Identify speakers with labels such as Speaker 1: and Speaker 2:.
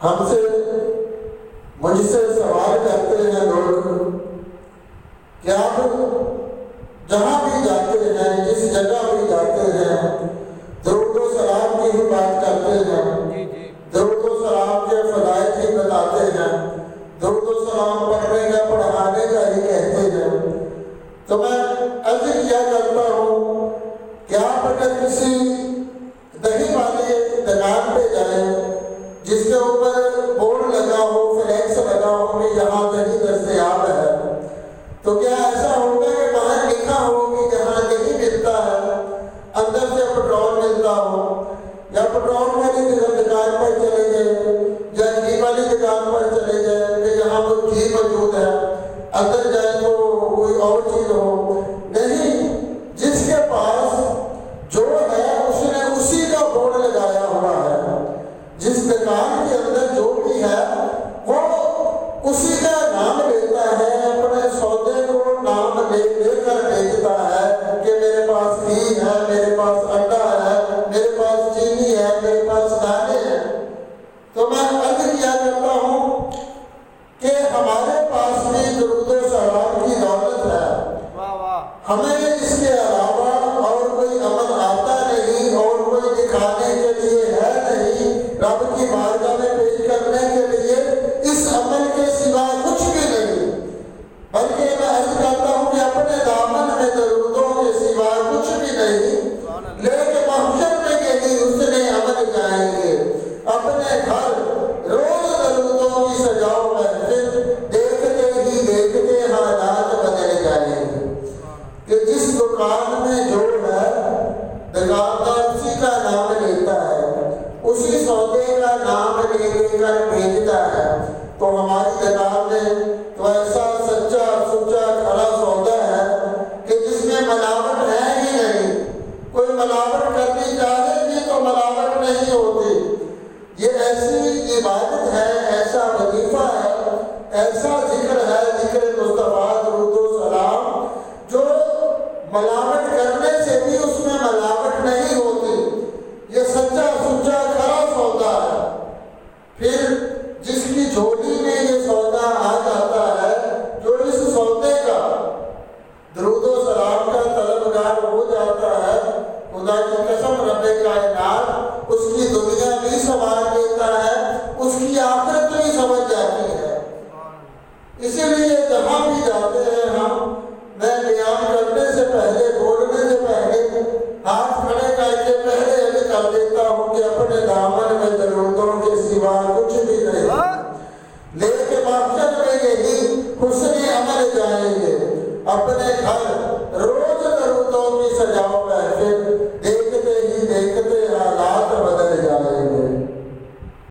Speaker 1: ہم سے مجھ سے سوال کرتے ہیں لوگ کہ آپ جہاں بھی جاتے ہیں، جس جگہ بھی جاتے ہیں، درود و سلام کی ہی بات کرتے ہیں، درود و سلام کے فضائل ہی بتاتے ہیں، درود و سلام پڑھنے کا پڑھانے کا ہی کہتے ہیں۔ تو میں عرض کیا کرتا ہوں کہ آپ اگر کسی دہی والی دکان پہ جائیں جس کے اوپر بورڈ لگا ہو، فلیکس لگا ہو کہ یہاں دہی دستیاب ہے، تو کیا ایسا ہوگا کہ باہر لکھا ہو کہ جہاں دہی ملتا ہے اندر سے پٹرول ملتا ہو، یا پٹرول والی دکان پر چلے جائیں یا گھی والی دکان پر چلے جائیں کہ یہاں پر گھی موجود ہے، اندر جائیں تو کوئی اور چیز ہو؟ نہیں، جس کے پاس جو ہے اس نے اسی کا بورڈ لگایا ہوا ہے، جس دکان کے اندر جو بھی ہے وہ اسی کا نام لیتا ہے، اپنے سودے کو نام لے کر بیچتا ہے کہ میرے پاس گھی ہے، میرے پاس انڈا ہے، میرے پاس چینی ہے، میرے پاس دانے ہیں۔ تو میں عرض کیا کرتا ہوں کہ ہمارے پاس بھی درود و سلام کی دولت ہے، ہمیں اس کے علاوہ اور کوئی عمل آتا نہیں اور کوئی دکھانے کے لیے ہے نہیں، رب کی بارگاہ میں پیش کرنے کے لیے اس عمل کے سوا کچھ بھی نہیں، بلکہ میں عرض کرتا ہوں کہ اپنے دامن میں درودوں کے سوا کچھ بھی نہیں، لیکن محشر میں یہی حسن عمل جائیں گے، اپنے گھر روز درودوں کی سجاؤ محفل، دیکھتے ہی دیکھتے حالات بدل جائیں گے کہ جس دکان میں جو ہے دکاندار اسی کا نام لیتا ہے، اسی سودے کا نام لے کر بھیجتا ہے، تو ہماری دکان میں تو ایسا سچا سچا کھڑا سودا ہے کہ جس میں ملاوٹ ہے ہی نہیں، کوئی ملاوٹ کرنی چاہے بھی تو ملاوٹ نہیں ہوتی۔ یہ ایسی عبادت ہے، ایسا وظیفہ ہے، ایسا ذکر ہے، ذکر مصطفیٰ درود و سلام، جو ملاوٹ کرنے سے بھی اس میں ملاوٹ نہیں ہوتی، یہ سچا سچا کھڑا سودا ہے۔ پھر جس کی جھولی میں یہ سودا آ جاتا ہے، جو اس سودے کا درود و سلام کا طلبگار ہو جاتا ہے، خدا کی قسم رب کائنات اس کی دنیا بھی سنوار دیتا ہے، اس کی آخرت بھی سمجھ جاتی ہے۔ اسی لیے جہاں بھی جاتے ہیں ہم، میں بیان کرنے سے پہلے، بولنے سے پہلے ہاتھ کھڑے کر کے پہلے یہ کر دیتا ہوں کہ اپنے دامن میں درودوں کے سوا کچھ بھی نہیں، لیکن محشر میں یہی حسن عمل جائیں گے، اپنے گھر